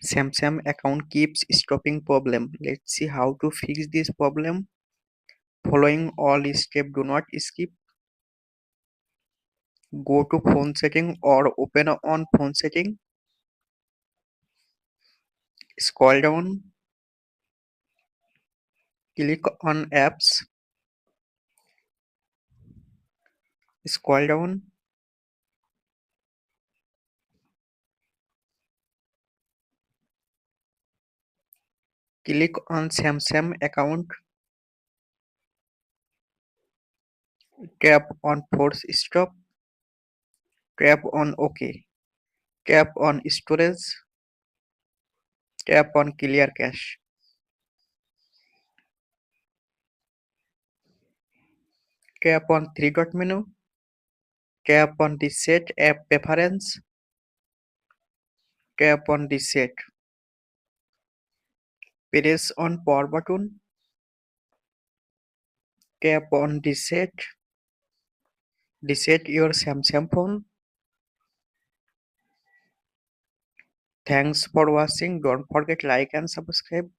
Samsung account keeps stopping problem. Let's see how to fix this problem. Following all steps, do not skip. Go to phone setting or open on phone setting. Scroll down. Click on apps. Scroll down. Click on Samsung account. Tap on force stop. Tap on OK. Tap on storage. Tap on clear cache. Tap on three dot menu. Tap on reset app preference. Tap on reset. Press on power button. Tap on reset. Reset your Samsung phone. Thanks for watching. Don't forget like and subscribe.